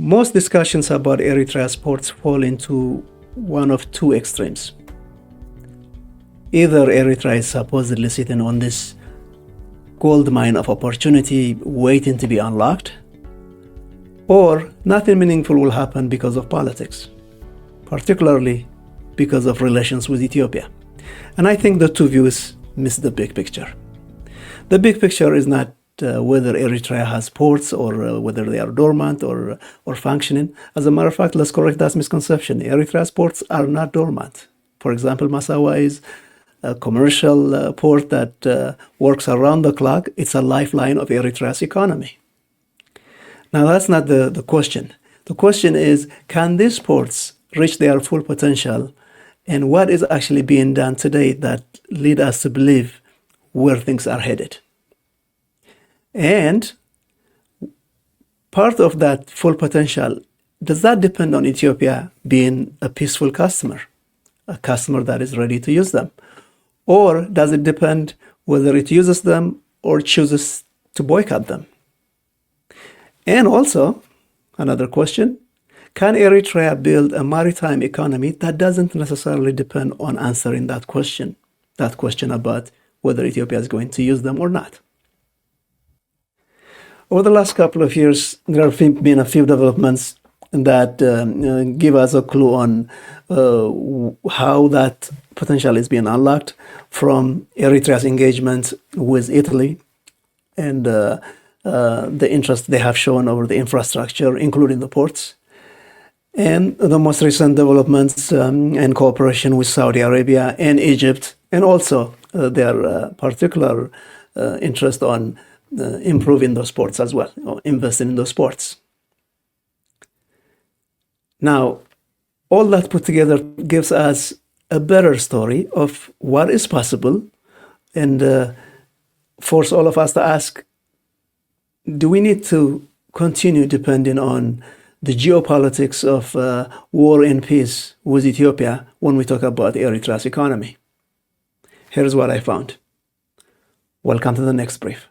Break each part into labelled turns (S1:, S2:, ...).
S1: Most discussions about Eritrea's ports fall into one of two extremes. Either Eritrea is supposedly sitting on this gold mine of opportunity waiting to be unlocked, or nothing meaningful will happen because of politics, particularly because of relations with Ethiopia. And I think the two views miss the big picture. The big picture is not whether Eritrea has ports or whether they are dormant or functioning. As a matter of fact, let's correct that misconception. Eritrea's ports are not dormant. For example, Massawa is a commercial port that works around the clock. It's a lifeline of Eritrea's economy. Now, that's not the question. The question is, can these ports reach their full potential? And what is actually being done today that lead us to believe where things are headed? And part of that full potential, does that depend on Ethiopia being a peaceful customer, a customer that is ready to use them? Or does it depend whether it uses them or chooses to boycott them? And also, another question, can Eritrea build a maritime economy that doesn't necessarily depend on answering that question about whether Ethiopia is going to use them or not? Over the last couple of years, there have been a few developments that give us a clue on how that potential is being unlocked, from Eritrea's engagement with Italy and the interest they have shown over the infrastructure, including the ports, and the most recent developments and cooperation with Saudi Arabia and Egypt, and also their particular interest on improving those ports as well, or investing in those ports. Now, all that put together gives us a better story of what is possible, and force all of us to ask, do we need to continue depending on the geopolitics of war and peace with Ethiopia when we talk about Eritrea's economy? Here's what I found. Welcome to the next brief.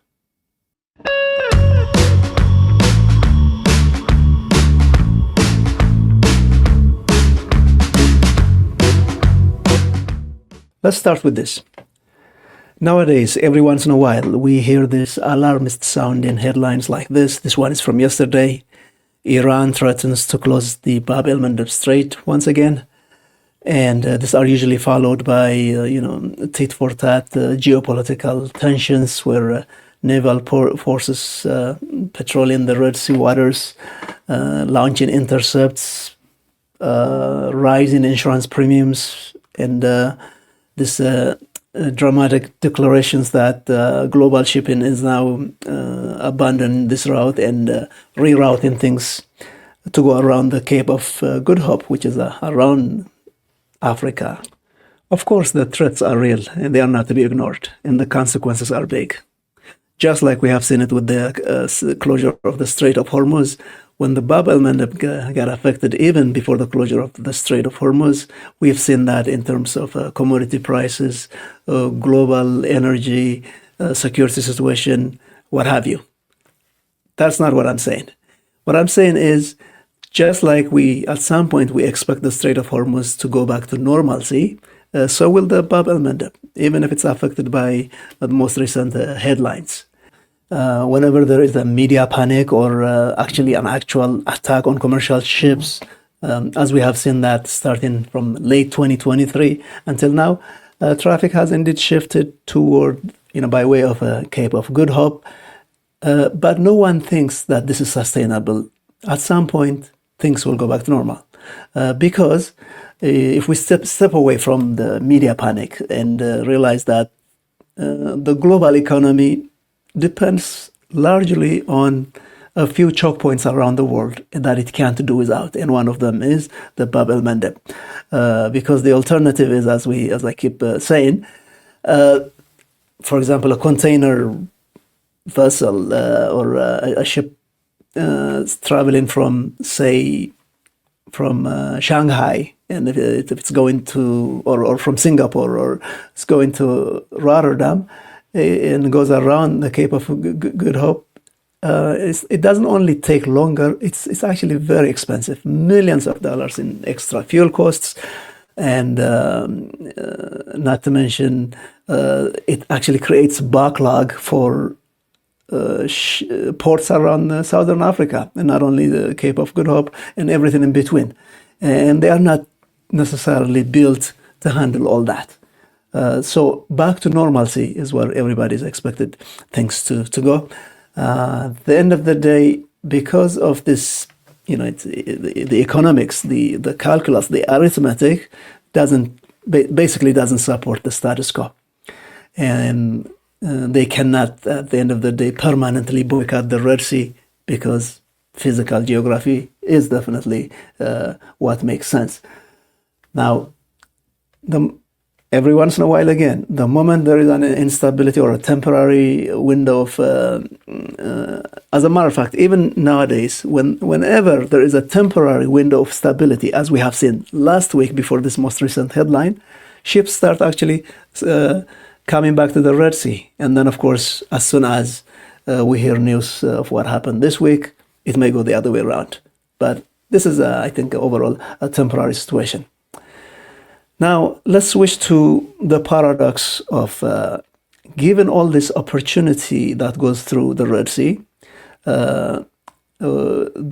S1: Let's start with this. Nowadays, every once in a while, we hear this alarmist-sounding headlines like this. This one is from yesterday. Iran threatens to close the Bab el-Mandeb Strait once again. And these are usually followed by, tit-for-tat geopolitical tensions where naval forces patrolling the Red Sea waters, launching intercepts, rising insurance premiums, and this dramatic declarations that global shipping is now abandoning this route and rerouting things to go around the Cape of Good Hope, which is around Africa. Of course, the threats are real and they are not to be ignored, and the consequences are big. Just like we have seen it with the closure of the Strait of Hormuz. When the Bab el-Mandeb got affected, even before the closure of the Strait of Hormuz, we've seen that in terms of commodity prices, global energy, security situation, what have you. That's not what I'm saying. What I'm saying is, just like at some point we expect the Strait of Hormuz to go back to normalcy, so will the Bab el-Mandeb, even if it's affected by the most recent headlines. Whenever there is a media panic or actually an actual attack on commercial ships, as we have seen that starting from late 2023 until now, traffic has indeed shifted toward, by way of Cape of Good Hope. But no one thinks that this is sustainable. At some point, things will go back to normal. Because if we step away from the media panic and realize that the global economy depends largely on a few choke points around the world that it can't do without, and one of them is the Bab el-Mandeb, because the alternative is, as I keep saying, for example, a container vessel or a ship traveling from Shanghai, and if it's going to, or from Singapore, or it's going to Rotterdam, and goes around the Cape of Good Hope, it doesn't only take longer, it's actually very expensive. Millions of dollars in extra fuel costs, and not to mention, it actually creates backlog for ports around southern Africa, and not only the Cape of Good Hope and everything in between. And they are not necessarily built to handle all that. So back to normalcy is where everybody's expected things to go. At the end of the day, because of this, the economics, the calculus, the arithmetic basically doesn't support the status quo. And they cannot, at the end of the day, permanently boycott the Red Sea, because physical geography is definitely what makes sense. Now, every once in a while, again, the moment there is an instability or a temporary window of, as a matter of fact, even nowadays, whenever there is a temporary window of stability, as we have seen last week before this most recent headline, ships start actually coming back to the Red Sea. And then, of course, as soon as we hear news of what happened this week, it may go the other way around. But this is, I think, overall a temporary situation. Now, let's switch to the paradox of, given all this opportunity that goes through the Red Sea, the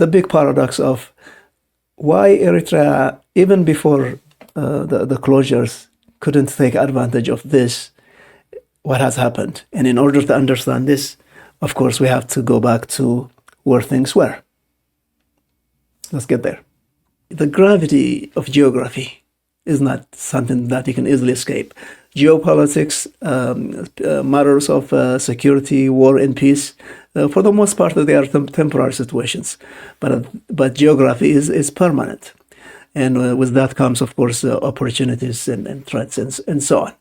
S1: big paradox of why Eritrea, even before the closures, couldn't take advantage of this, what has happened. And in order to understand this, of course, we have to go back to where things were. Let's get there. The gravity of geography is not something that you can easily escape. Geopolitics, matters of security, war, and peace, for the most part, they are temporary situations. But geography is permanent. And with that comes, of course, opportunities and threats and so on.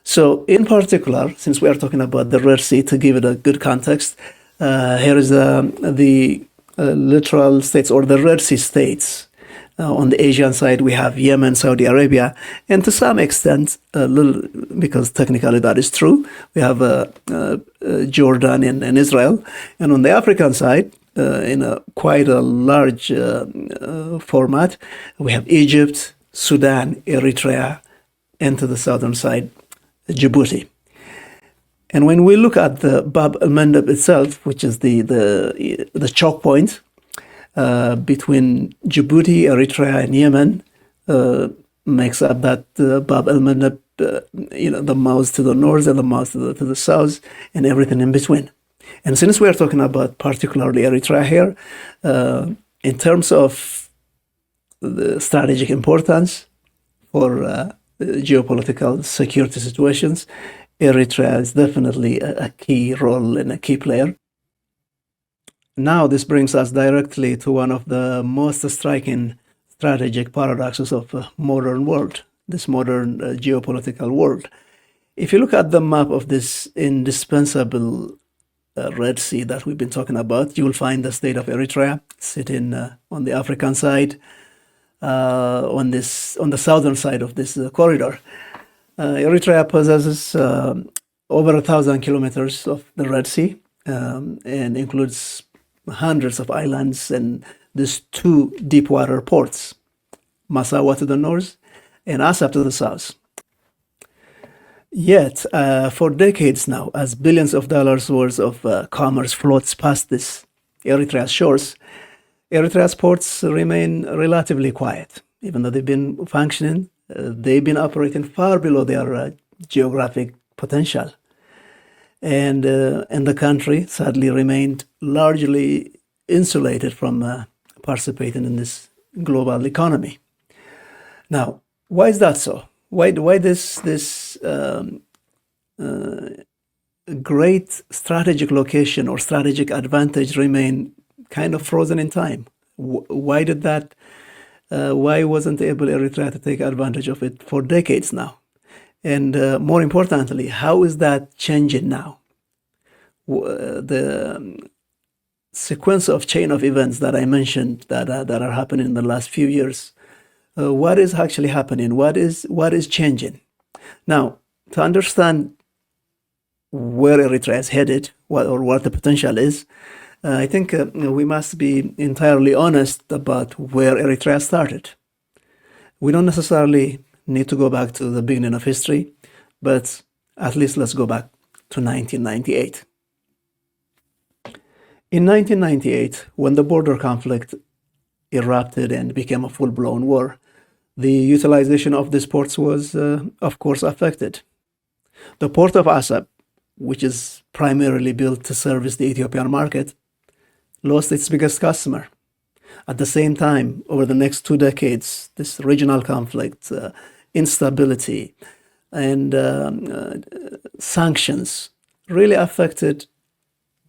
S1: So in particular, since we are talking about the Red Sea, to give it a good context, here is the littoral states, or the Red Sea states. On the Asian side, we have Yemen, Saudi Arabia, and to some extent, because technically that is true, we have Jordan and Israel. And on the African side, in quite a large format, we have Egypt, Sudan, Eritrea, and to the southern side, Djibouti. And when we look at the Bab el-Mandeb itself, which is the choke point between Djibouti, Eritrea, and Yemen, makes up that Bab el-Mandeb, the mouths to the north and the mouths to the south, and everything in between. And since we are talking about particularly Eritrea here, in terms of the strategic importance for geopolitical security situations, Eritrea is definitely a key role and a key player. Now, this brings us directly to one of the most striking strategic paradoxes of the modern world, this modern geopolitical world. If you look at the map of this indispensable Red Sea that we've been talking about, you will find the state of Eritrea sitting on the African side, on the southern side of this corridor. Eritrea possesses over 1,000 kilometers of the Red Sea, and includes hundreds of islands and these two deep water ports, Massawa to the north and Assab to the south. Yet, for decades now, as billions of dollars worth of commerce floats past this Eritrea's shores, Eritrea's ports remain relatively quiet. Even though they've been functioning, they've been operating far below their geographic potential. And the country sadly remained largely insulated from participating in this global economy. Now, why is that so? Why this great strategic location or strategic advantage remain kind of frozen in time? Why did that? Why wasn't able Eritrea to take advantage of it for decades now? And more importantly, how is that changing now? The sequence of chain of events that I mentioned that are happening in the last few years, what is actually happening? What is changing? Now, to understand where Eritrea is headed, what the potential is, I think we must be entirely honest about where Eritrea started. We don't necessarily need to go back to the beginning of history, but at least let's go back to 1998. In 1998, when the border conflict erupted and became a full-blown war, the utilization of these ports was, of course, affected. The Port of Assab, which is primarily built to service the Ethiopian market, lost its biggest customer. At the same time, over the next 2 decades, this regional conflict, instability, and sanctions really affected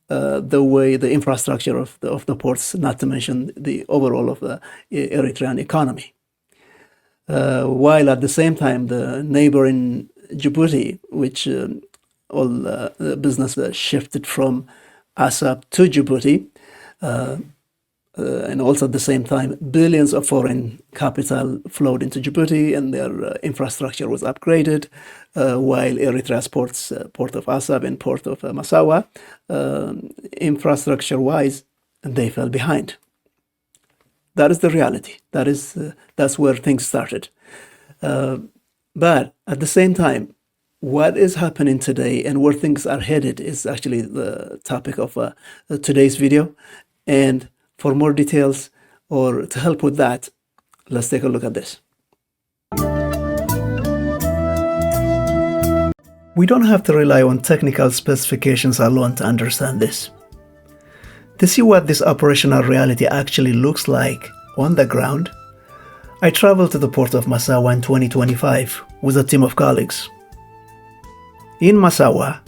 S1: the way the infrastructure of the ports, not to mention the overall of the Eritrean economy. While at the same time, the neighboring Djibouti, which all the business shifted from Assab to Djibouti, and also at the same time, billions of foreign capital flowed into Djibouti and their infrastructure was upgraded, while Eritrea's ports, Port of Assab and Port of Massawa, infrastructure-wise, they fell behind. That is the reality. That's where things started. But at the same time, what is happening today and where things are headed is actually the topic of today's video. And for more details or to help with that, let's take a look at this. We don't have to rely on technical specifications alone to understand this. To see what this operational reality actually looks like on the ground, I traveled to the Port of Massawa in 2025 with a team of colleagues. In Massawa,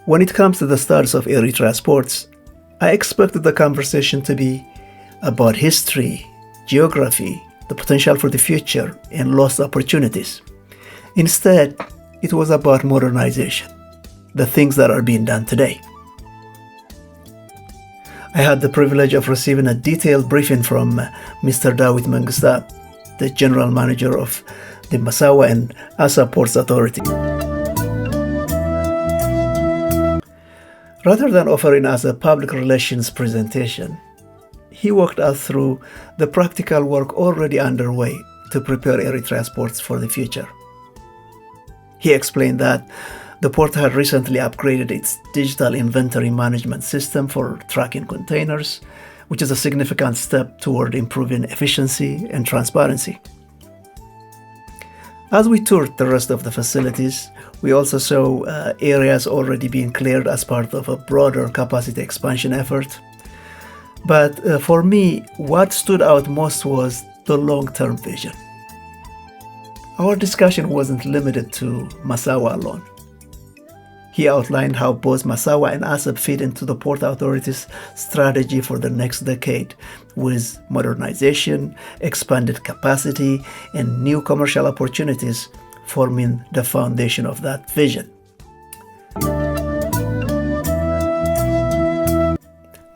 S1: when it comes to the status of Eritrea's ports, I expected the conversation to be about history, geography, the potential for the future, and lost opportunities. Instead, it was about modernization, the things that are being done today. I had the privilege of receiving a detailed briefing from Mr. Dawit Mangustab, the General Manager of the Masawa and Assab Ports Authority. Rather than offering us a public relations presentation, he walked us through the practical work already underway to prepare Eritrea's ports for the future. He explained that the port had recently upgraded its digital inventory management system for tracking containers, which is a significant step toward improving efficiency and transparency. As we toured the rest of the facilities, we also saw areas already being cleared as part of a broader capacity expansion effort. But for me, what stood out most was the long-term vision. Our discussion wasn't limited to Masawa alone. He outlined how both Masawa and Assab fit into the Port Authority's strategy for the next decade, with modernization, expanded capacity, and new commercial opportunities forming the foundation of that vision.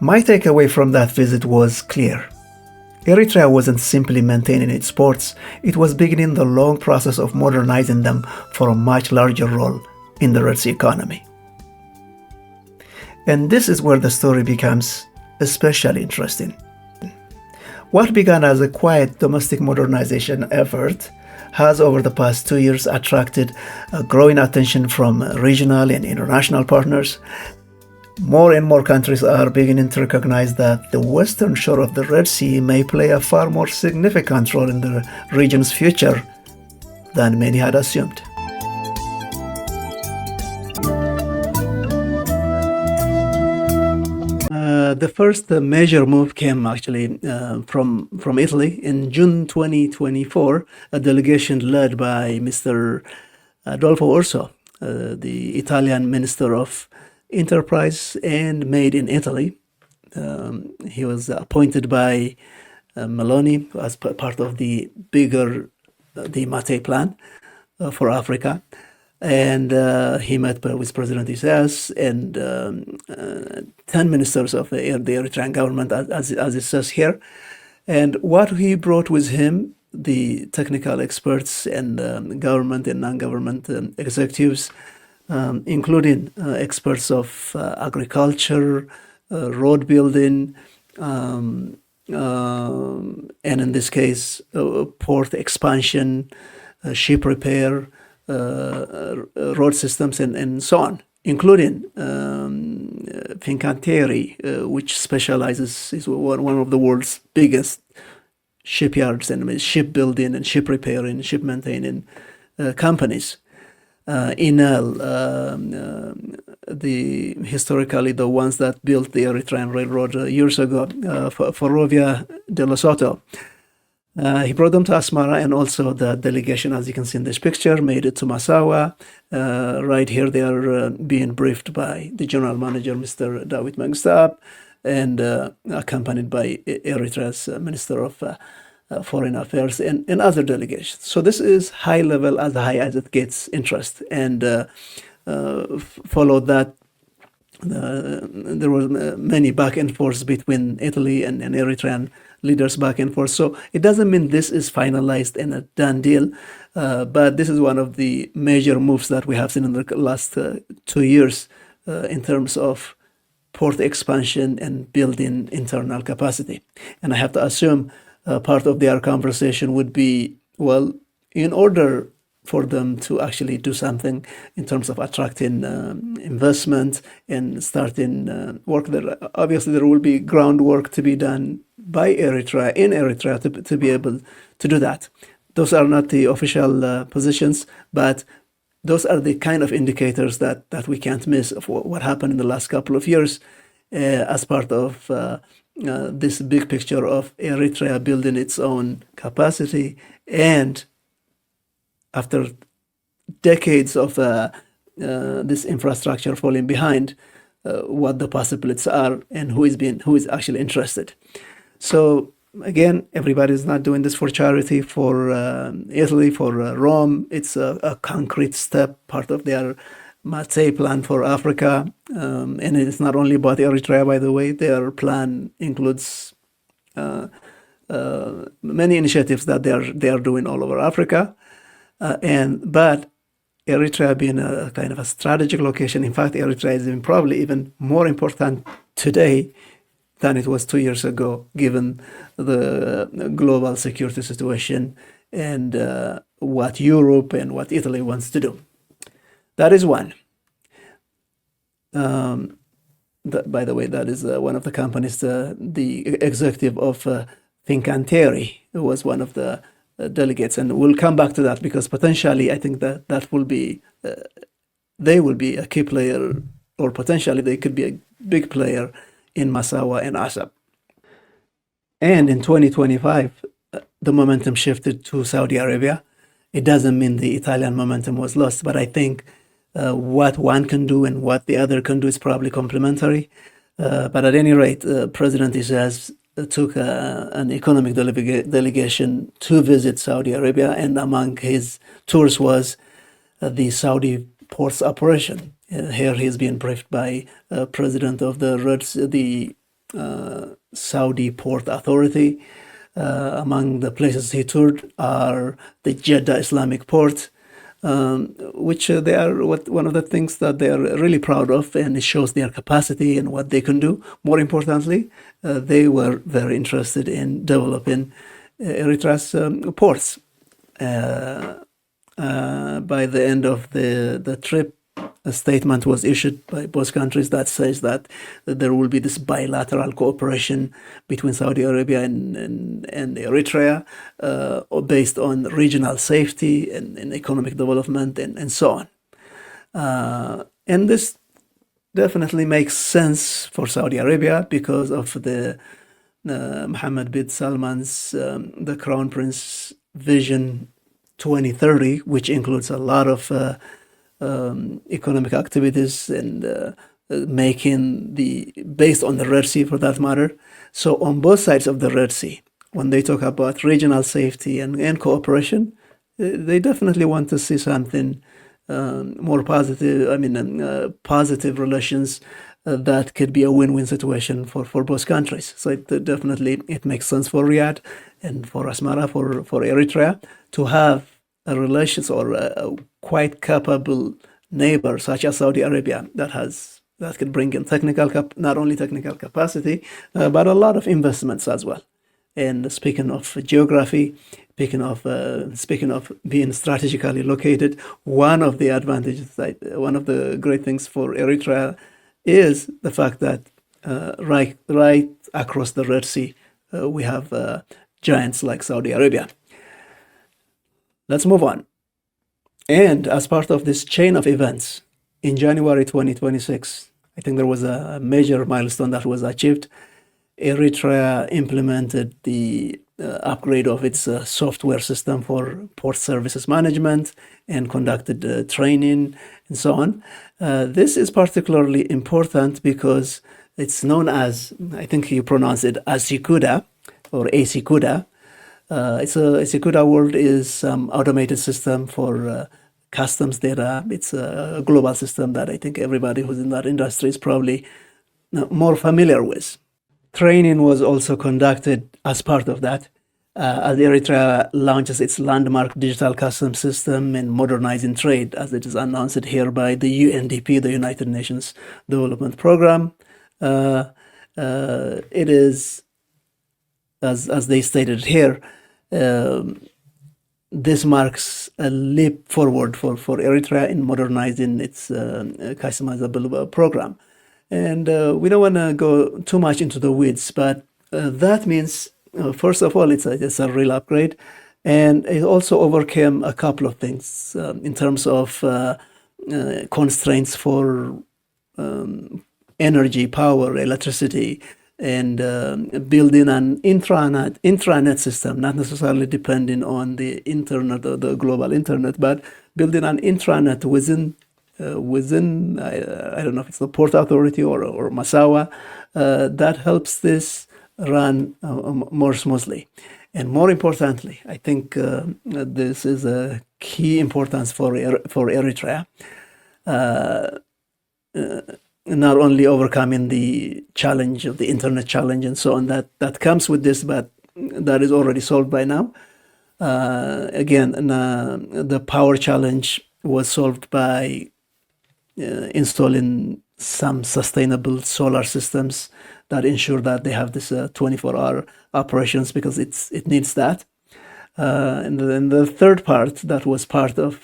S1: My takeaway from that visit was clear. Eritrea wasn't simply maintaining its ports, it was beginning the long process of modernizing them for a much larger role in the Red Sea economy. And this is where the story becomes especially interesting. What began as a quiet domestic modernization effort has over the past 2 years attracted a growing attention from regional and international partners. More and more countries are beginning to recognize that the western shore of the Red Sea may play a far more significant role in the region's future than many had assumed. The first major move came actually from Italy. In June 2024, a delegation led by Mr. Adolfo Urso, the Italian Minister of Enterprise and Made in Italy. He was appointed by Meloni as part of the bigger the Mate plan for Africa. And he met with President Isaias and 10 ministers of the Eritrean government, as it says here. And what he brought with him, the technical experts and government and non-government executives, including experts of agriculture, road building, and in this case, port expansion, ship repair, road systems, and so on, including Fincantieri, which specializes, is one of the world's biggest shipyards and shipbuilding and ship repairing, ship maintaining companies. Enel, historically the ones that built the Eritrean railroad years ago, Ferrovia dello Sotto. He brought them to Asmara, and also the delegation, as you can see in this picture, made it to Massawa. Right here, they are being briefed by the general manager, Mr. Dawit Magstab, and accompanied by Eritrea's Minister of Foreign Affairs and other delegations. So this is high level, as high as it gets interest. And followed that, there were many back and forths between Italy and Eritrean leaders back and forth. So it doesn't mean this is finalized and a done deal, but this is one of the major moves that we have seen in the last 2 years in terms of port expansion and building internal capacity. And I have to assume part of their conversation would be, well, in order for them to actually do something in terms of attracting investment and starting work there. Obviously, there will be groundwork to be done by Eritrea, in Eritrea, to be able to do that. Those are not the official positions, but those are the kind of indicators that we can't miss of what happened in the last couple of years as part of this big picture of Eritrea building its own capacity, and after decades of this infrastructure falling behind, what the possibilities are and who is actually interested. So again, everybody's not doing this for charity, for Italy, for Rome. It's a concrete step, part of their Maritime plan for Africa, and it's not only about Eritrea, by the way. Their plan includes many initiatives that they are doing all over Africa. But Eritrea being a kind of a strategic location, in fact, Eritrea is probably even more important today than it was 2 years ago, given the global security situation and what Europe and what Italy wants to do. That is one. By the way, that is one of the companies, the executive of Fincantieri, who was one of the delegates, and we'll come back to that because potentially I think that will be they will be a key player, or potentially they could be a big player in Masawa and Assab. And in 2025, the momentum shifted to Saudi Arabia. It doesn't mean the Italian momentum was lost, but I think what one can do and what the other can do is probably complementary. But at any rate, President Isaias took an economic delegation to visit Saudi Arabia, and among his tours was the Saudi ports operation. Here he's being briefed by President of the Saudi Port Authority. Among the places he toured are the Jeddah Islamic Port, which they are one of the things that they are really proud of, and it shows their capacity and what they can do. More importantly, they were very interested in developing Eritrea's ports. By the end of the trip, a statement was issued by both countries that says that there will be this bilateral cooperation between Saudi Arabia and Eritrea based on regional safety and economic development and so on. And this definitely makes sense for Saudi Arabia because of the Mohammed bin Salman's, the Crown Prince Vision 2030, which includes a lot of economic activities and making based on the Red Sea for that matter. So on both sides of the Red Sea, when they talk about regional safety and cooperation, they definitely want to see something more positive. I mean, positive relations that could be a win-win situation for both countries. So it makes sense for Riyadh and for Asmara, for Eritrea, to have a relations or a quite capable neighbor such as Saudi Arabia that has that could bring in not only technical capacity, but a lot of investments as well. And speaking of geography, speaking of being strategically located, one of the advantages, one of the great things for Eritrea is the fact that right across the Red Sea, we have giants like Saudi Arabia. Let's move on. And as part of this chain of events, in January 2026, I think there was a major milestone that was achieved. Eritrea implemented the upgrade of its software system for port services management and conducted training and so on. This is particularly important because it's known as, I think you pronounce it Asikuda or Asikuda. Asikuda World is some automated system for customs data. It's a global system that I think everybody who's in that industry is probably more familiar with. Training was also conducted as part of that, as Eritrea launches its landmark digital customs system and modernizing trade, as it is announced here by the UNDP, the United Nations Development Program. It is, as they stated here, this marks a leap forward for Eritrea in modernizing its customizable program. And we don't want to go too much into the weeds, but that means, first of all, it's a real upgrade. And it also overcame a couple of things in terms of constraints for energy, power, electricity, and building an intranet system, not necessarily depending on the internet or the global internet, but building an intranet within I don't know if it's the Port Authority or Massawa, that helps this run more smoothly. And more importantly, I think this is a key importance for Eritrea. Not only overcoming the challenge of the internet challenge and so on that comes with this, but that is already solved by now. Again, the power challenge was solved by installing some sustainable solar systems that ensure that they have this 24-hour operations, because it needs that. And then the third part that was part of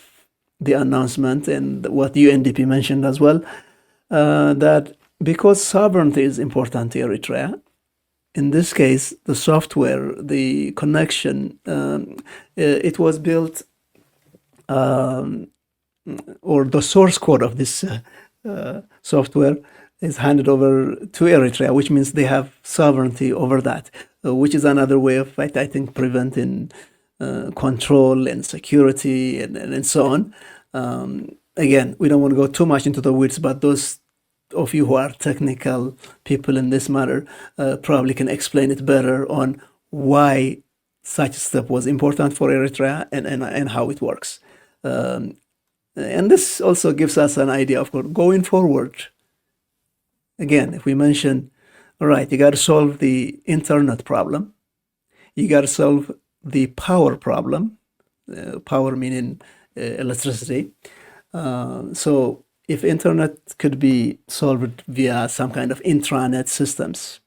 S1: the announcement and what UNDP mentioned as well, that because sovereignty is important to Eritrea, in this case, the software, the connection, it was built, or the source code of this software is handed over to Eritrea, which means they have sovereignty over that, which is another way of, I think, preventing control and security and so on. Again, we don't want to go too much into the weeds, but those of you who are technical people in this matter probably can explain it better on why such a step was important for Eritrea and how it works. And this also gives us an idea of going forward. Again, if we mention, all right, you got to solve the internet problem, you got to solve the power problem, power meaning electricity. So if internet could be solved via some kind of intranet systems,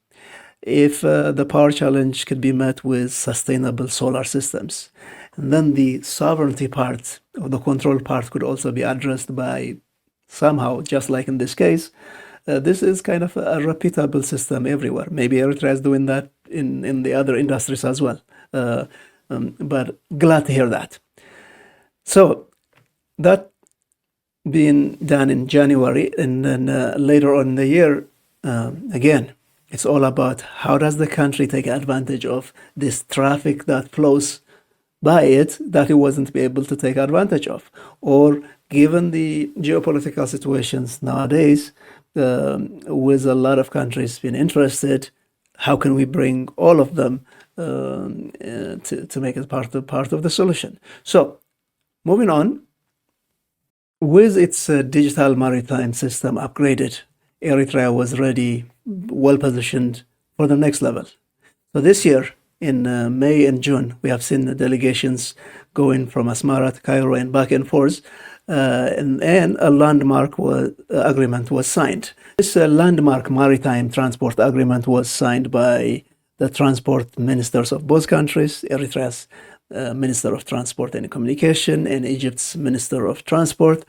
S1: if the power challenge could be met with sustainable solar systems, and then the sovereignty part or the control part could also be addressed by somehow, just like in this case, this is kind of a repeatable system everywhere. Maybe Eritrea is doing that in the other industries as well. But glad to hear that. So that being done in January, and then later on in the year, again, it's all about how does the country take advantage of this traffic that flows by it that it wasn't be able to take advantage of. Or given the geopolitical situations nowadays, with a lot of countries being interested, how can we bring all of them to make it part of the solution? So, moving on, with its digital maritime system upgraded, Eritrea was ready, well positioned for the next level. So this year, in May and June. We have seen the delegations going from Asmara to Cairo and back and forth, and a landmark agreement was signed. This landmark maritime transport agreement was signed by the transport ministers of both countries, Eritrea's Minister of Transport and Communication and Egypt's Minister of Transport.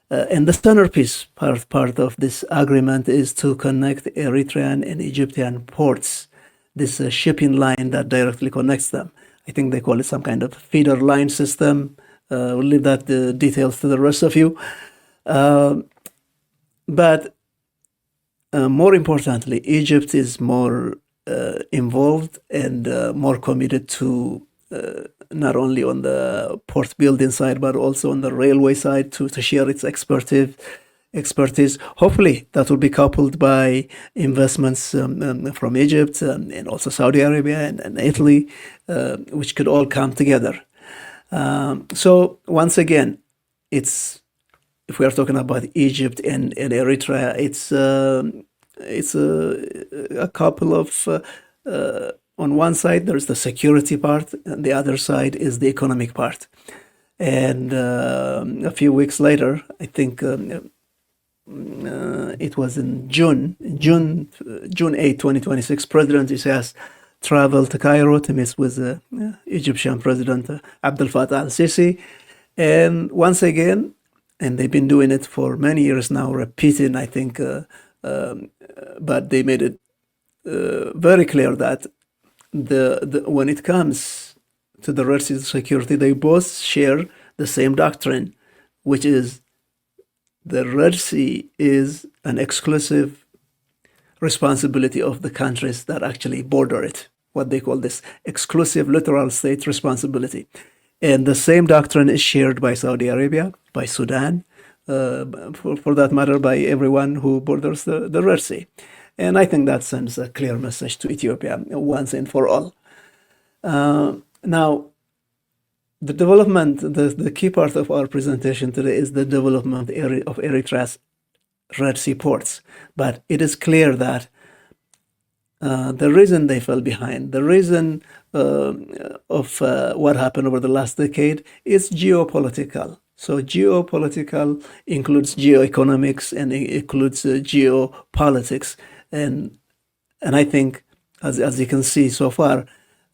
S1: And the centerpiece part of this agreement is to connect Eritrean and Egyptian ports, this shipping line that directly connects them. I think they call it some kind of feeder line system. We'll leave that details to the rest of you. But more importantly, Egypt is more involved and more committed to not only on the port building side, but also on the railway side to share its expertise. Hopefully, that will be coupled by investments from Egypt and also Saudi Arabia and Italy, which could all come together. So once again, if we are talking about Egypt and Eritrea, it's a couple of on one side there's the security part, and the other side is the economic part. And a few weeks later, I think it was in June 8, 2026, President Isaias traveled to Cairo to meet with Egyptian President Abdel Fattah al-Sisi. And once again, and they've been doing it for many years now, repeating, I think, but they made it very clear that when it comes to the Red Sea security, they both share the same doctrine, which is the Red Sea is an exclusive responsibility of the countries that actually border it, what they call this exclusive littoral state responsibility. And the same doctrine is shared by Saudi Arabia, by Sudan, for that matter, by everyone who borders the Red Sea. And I think that sends a clear message to Ethiopia once and for all. Now, the development, the key part of our presentation today is the development of Eritrea's Red Sea ports. But it is clear that the reason they fell behind, the reason of what happened over the last decade is geopolitical. So geopolitical includes geoeconomics and it includes geopolitics. And I think, as you can see so far,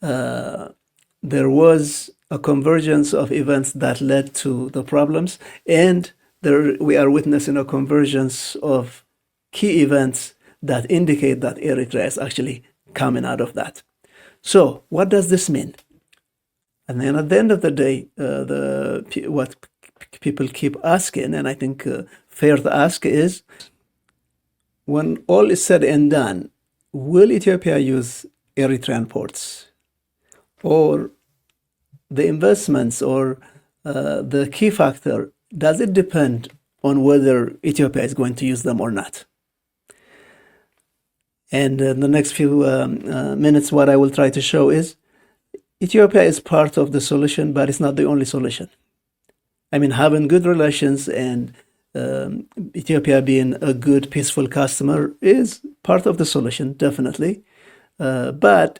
S1: there was a convergence of events that led to the problems, and we are witnessing a convergence of key events that indicate that Eritrea is actually coming out of that. So what does this mean? And then at the end of the day, what people keep asking, and I think fair to ask, is when all is said and done, will Ethiopia use Eritrean ports? Or the investments or the key factor, does it depend on whether Ethiopia is going to use them or not? And in the next few minutes, what I will try to show is Ethiopia is part of the solution, but it's not the only solution. I mean, having good relations and Ethiopia being a good, peaceful customer is part of the solution, definitely. But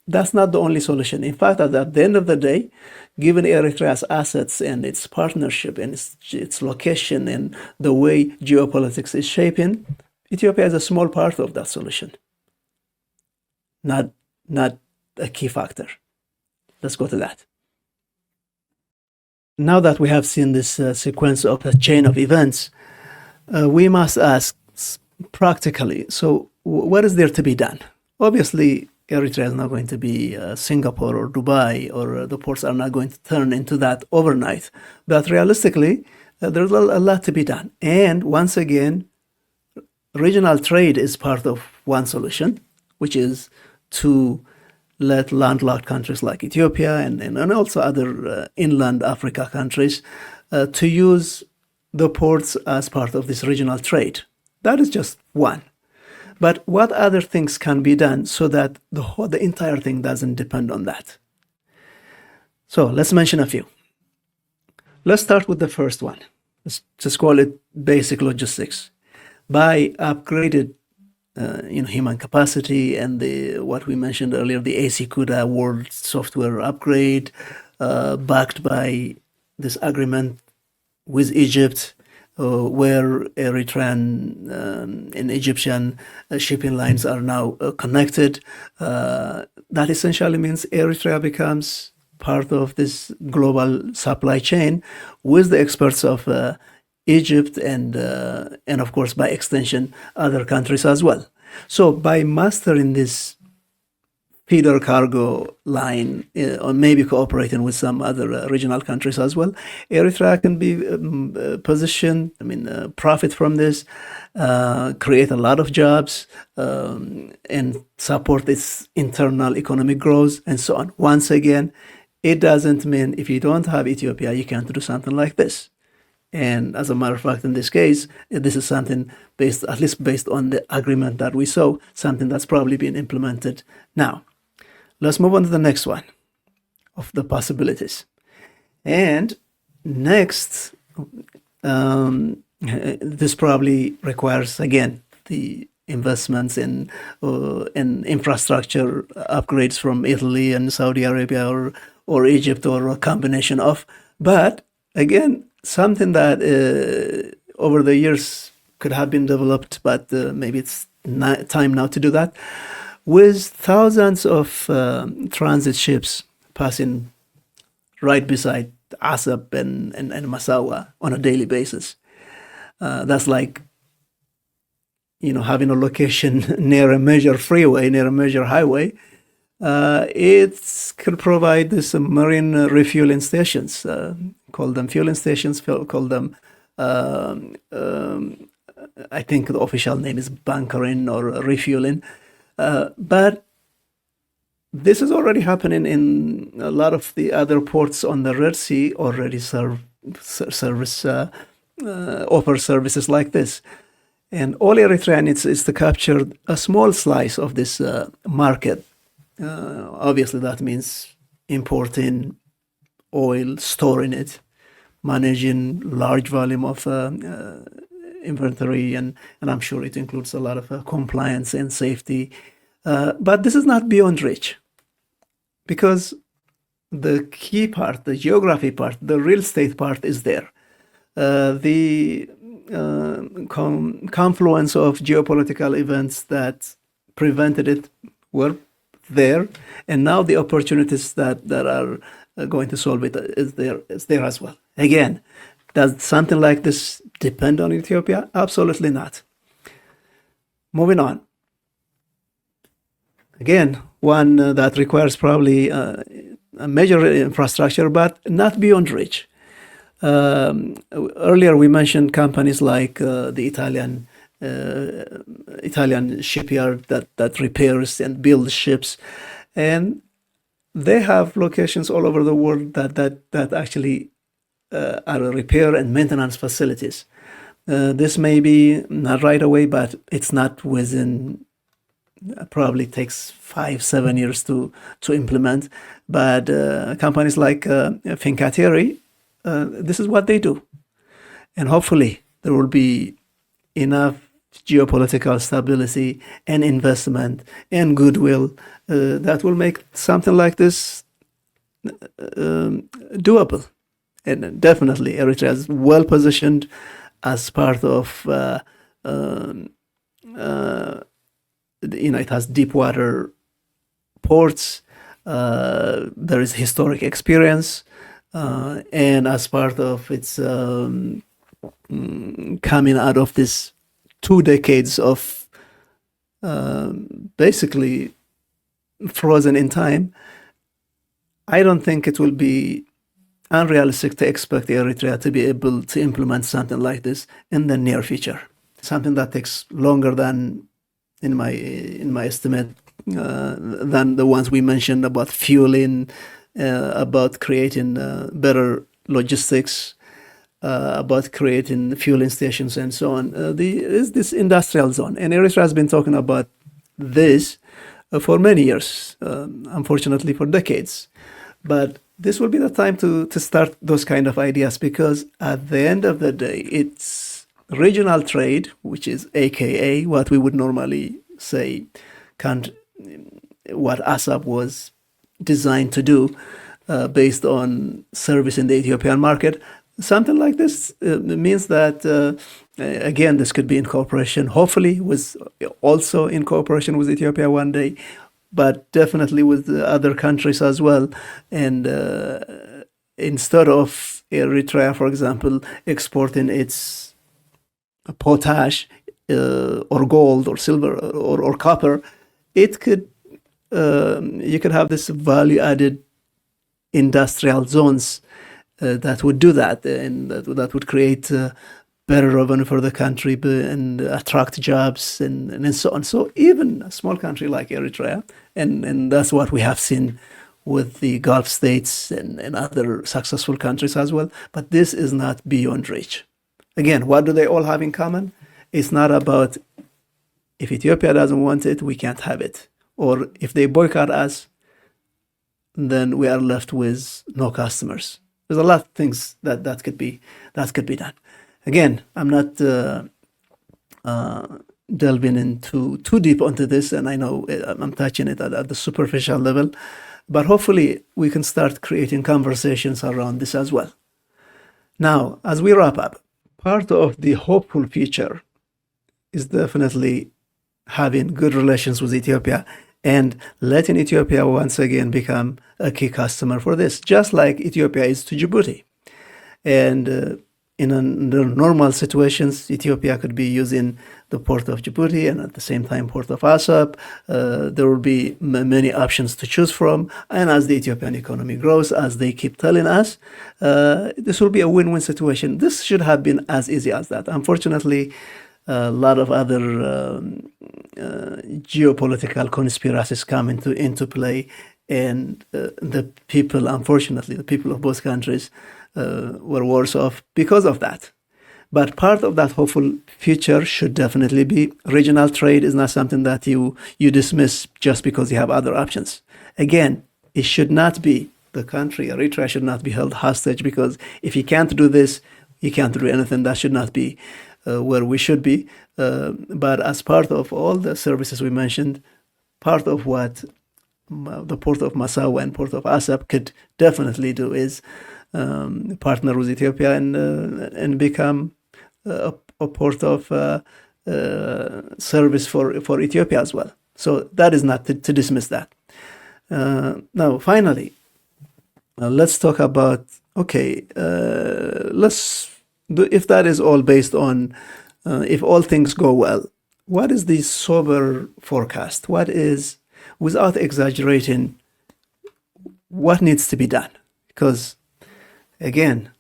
S1: that's not the only solution. In fact, at the end of the day, given Eritrea's assets and its partnership and its location and the way geopolitics is shaping, Ethiopia is a small part of that solution, not a key factor. Let's go to that. Now that we have seen this sequence of a chain of events, we must ask practically, so what is there to be done? Obviously, Eritrea is not going to be Singapore or Dubai, or the ports are not going to turn into that overnight. But realistically, there's a lot to be done. And once again, regional trade is part of one solution, which is to let landlocked countries like Ethiopia and also other inland Africa countries to use the ports as part of this regional trade. That is just one. But what other things can be done so that the entire thing doesn't depend on that? So let's mention a few. Let's start with the first one. Let's just call it basic logistics. By upgraded human capacity and the what we mentioned earlier, the AC CUDA world software upgrade, backed by this agreement with Egypt, where Eritrean and Egyptian shipping lines are now connected. That essentially means Eritrea becomes part of this global supply chain with the experts of Egypt and of course by extension other countries as well. So by mastering this feeder cargo line, or maybe cooperating with some other regional countries as well, Eritrea can be positioned, profit from this, create a lot of jobs, and support its internal economic growth and so on. Once again, it doesn't mean if you don't have Ethiopia, you can't do something like this. And as a matter of fact, in this case, this is something at least based on the agreement that we saw, something that's probably being implemented now. Let's move on to the next one of the possibilities. And next, this probably requires, again, the investments in infrastructure upgrades from Italy and Saudi Arabia or Egypt, or a combination of. But again, something that over the years could have been developed, but maybe it's time now to do that. With thousands of transit ships passing right beside Assab and Massawa on a daily basis. That's like, having a location near a major freeway, near a major highway. It could provide this marine refueling stations, call them fueling stations, call them, I think the official name is bunkering or refueling. But this is already happening in a lot of the other ports on the Red Sea. Already offer services like this. And all Eritrea needs is to capture a small slice of this market. Obviously, that means importing oil, storing it, managing large volume of inventory, and I'm sure it includes a lot of compliance and safety. But this is not beyond reach, because the key part, the geography part, the real estate part is there. The confluence of geopolitical events that prevented it were there, and now the opportunities that are going to solve it is there as well. Again, does something like this depend on Ethiopia? Absolutely not. Moving on. Again, one that requires probably a major infrastructure, but not beyond reach. Earlier we mentioned companies like the Italian shipyard that repairs and builds ships, and they have locations all over the world that actually are repair and maintenance facilities. This may be not right away, but it's not within. Probably takes 5-7 years to implement. But companies like Fincantieri, this is what they do, and hopefully there will be enough geopolitical stability and investment and goodwill that will make something like this doable. And definitely Eritrea is well positioned as part of it has deep water ports, there is historic experience, and as part of its coming out of this 2 decades of basically frozen in time, I don't think it will be unrealistic to expect Eritrea to be able to implement something like this in the near future. Something that takes longer than, in my estimate, than the ones we mentioned about fueling, about creating better logistics, about creating fueling stations and so on. Is this industrial zone, and Eritrea has been talking about this for many years, unfortunately for decades. But this will be the time to start those kind of ideas, because at the end of the day, it's regional trade, which is AKA what we would normally say, what Assab was designed to do based on service in the Ethiopian market. Something like this means that, again, this could be in cooperation, hopefully, with also in cooperation with Ethiopia one day, but definitely with the other countries as well. And instead of Eritrea, for example, exporting its potash or gold or silver or copper, it could you could have this value-added industrial zones that would do that, and that would create better revenue for the country and attract jobs and so on. So even a small country like Eritrea, and that's what we have seen with the Gulf states and other successful countries as well. But this is not beyond reach. Again, what do they all have in common? It's not about if Ethiopia doesn't want it, we can't have it. Or if they boycott us, then we are left with no customers. There's a lot of things that could be done. Again, I'm not delving into too deep onto this, and I know I'm touching it at the superficial level, but hopefully we can start creating conversations around this as well. Now, as we wrap up, part of the hopeful future is definitely having good relations with Ethiopia and letting Ethiopia once again become a key customer for this, just like Ethiopia is to Djibouti. And in the normal situations, Ethiopia could be using the port of Djibouti and at the same time port of Assab. There will be many options to choose from. And as the Ethiopian economy grows, as they keep telling us, this will be a win-win situation. This should have been as easy as that. Unfortunately, a lot of other geopolitical conspiracies come into play, and the people, unfortunately, the people of both countries were worse off because of that. But part of that hopeful future should definitely be regional trade is not something that you dismiss just because you have other options. Again, it should not be the country, Eritrea should not be held hostage because if you can't do this, you can't do anything. That should not be where we should be. But as part of all the services we mentioned, part of what the Port of Massawa and Port of Assab could definitely do is partner with Ethiopia and become a port of service for Ethiopia as well. So that is not to dismiss that. Now, finally, let's talk about, okay, if that is all based on, if all things go well, what is the sober forecast? What is, without exaggerating, what needs to be done? Because, again,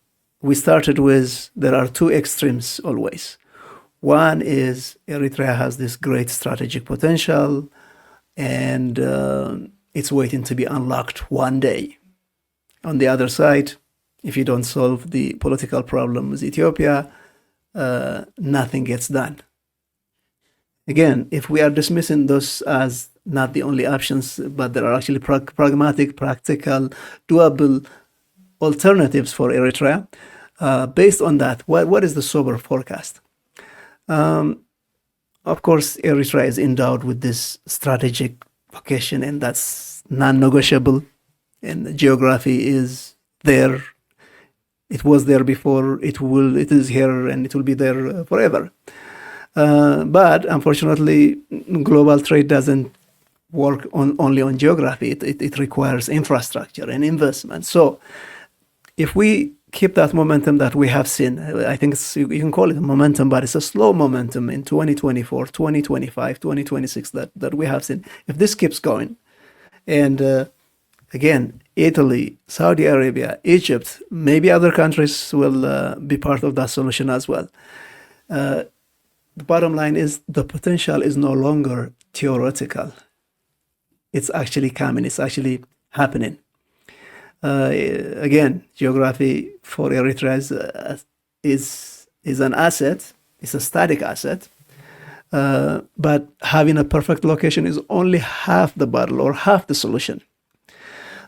S1: we started with, there are two extremes always. One is Eritrea has this great strategic potential and it's waiting to be unlocked one day. On the other side, if you don't solve the political problem with Ethiopia, nothing gets done. Again, if we are dismissing those as not the only options, but there are actually pragmatic, practical, doable alternatives for Eritrea, based on that, what is the sober forecast? Of course, Eritrea is endowed with this strategic vocation, and that's non-negotiable. And geography is there. It was there before. It is here, and it will be there forever. But unfortunately, global trade doesn't work only on geography. It requires infrastructure and investment. So, if we keep that momentum that we have seen, I think you can call it a momentum, but it's a slow momentum in 2024, 2025, 2026 that we have seen. If this keeps going, and again, Italy, Saudi Arabia, Egypt, maybe other countries will be part of that solution as well. The bottom line is the potential is no longer theoretical. It's actually coming. It's actually happening. Again, geography for Eritrea is an asset. It's a static asset. But having a perfect location is only half the battle or half the solution.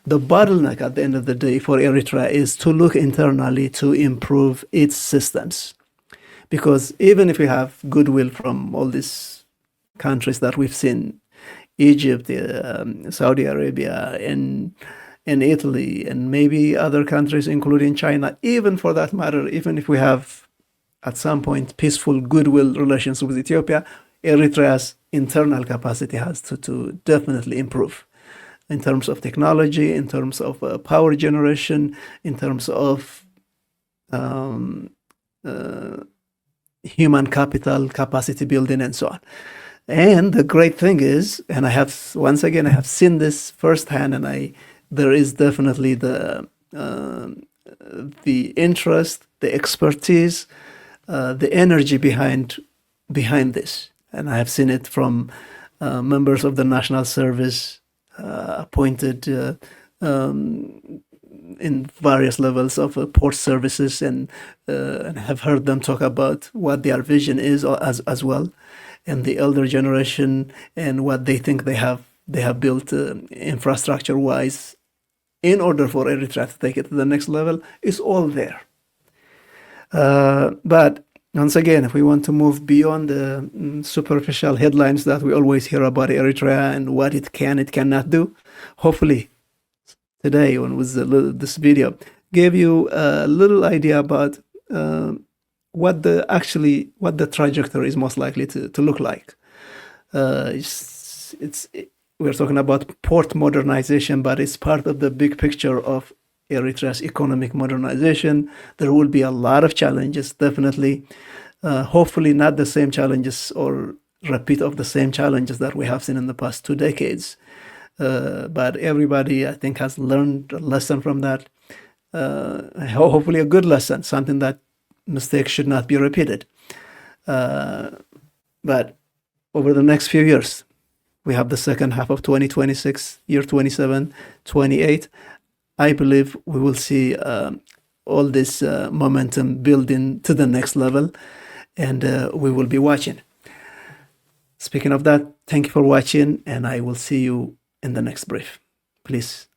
S1: The bottleneck at the end of the day for Eritrea is to look internally to improve its systems. Because even if we have goodwill from all these countries that we've seen, Egypt, Saudi Arabia, and Italy, and maybe other countries, including China, even for that matter, even if we have at some point peaceful goodwill relations with Ethiopia, Eritrea's internal capacity has to definitely improve in terms of technology, in terms of power generation, in terms of human capital, capacity building, and so on. And the great thing is, and I have seen this firsthand, and there is definitely the interest, the expertise, the energy behind this, and I have seen it from members of the national service appointed in various levels of port services, and have heard them talk about what their vision is as well, and the elder generation and what they think they have built infrastructure wise in order for Eritrea to take it to the next level is all there. But once again, if we want to move beyond the superficial headlines that we always hear about Eritrea and what it cannot do, hopefully today, with this video, gave you a little idea about what the trajectory is most likely to look like. We're talking about port modernization, but it's part of the big picture of Eritrea's economic modernization. There will be a lot of challenges, definitely. Hopefully not the same challenges or repeat of the same challenges that we have seen in the past 2 decades. But everybody, I think, has learned a lesson from that. Hopefully a good lesson, something that mistakes should not be repeated. But over the next few years, we have the second half of 2026, year 27, 28. I believe we will see all this momentum building to the next level, and we will be watching. Speaking of that, thank you for watching, and I will see you in the next brief. Please,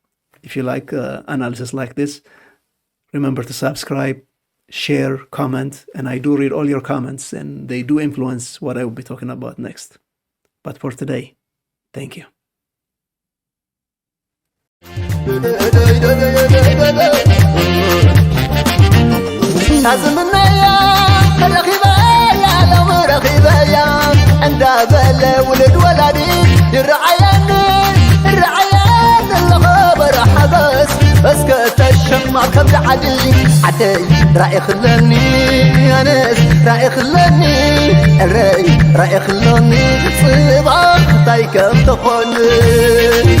S1: if you like analysis like this, remember to subscribe, share, comment, and I do read all your comments, and they do influence what I will be talking about next. But for today, thank you.
S2: اسكت الشمع كبد عدي عدي رأي خلاني أنس رأي خلاني الرأي خلاني صباح طيك تخوني